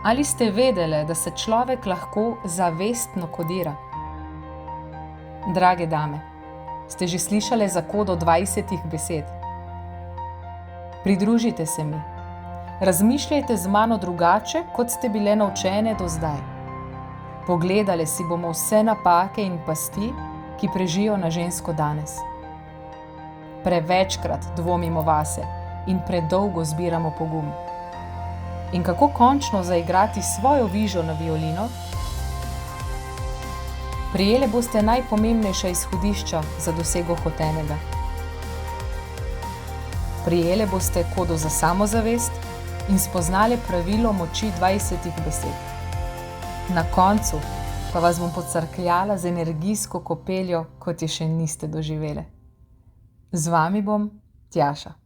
Ali ste vedele, da se človek lahko zavestno kodira? Drage dame, ste že slišale za kodo 20 besed? Pridružite se mi. Razmišljajte z mano drugače, kot ste bile naučene do zdaj. Pogledale si bomo vse napake in pasti, ki prežijo na žensko danes. Prevečkrat dvomimo vase in predolgo zbiramo pogum. In kako končno zaigrati svojo vižo na violino? Prijele boste najpomembnejša izhodišča za dosego hotenega. Prijele boste kodo za samozavest in spoznale pravilo moči 20 besed. Na koncu pa vas bom pocrkljala z energijsko kopeljo, kot je še niste doživele. Z vami bom Tjaša.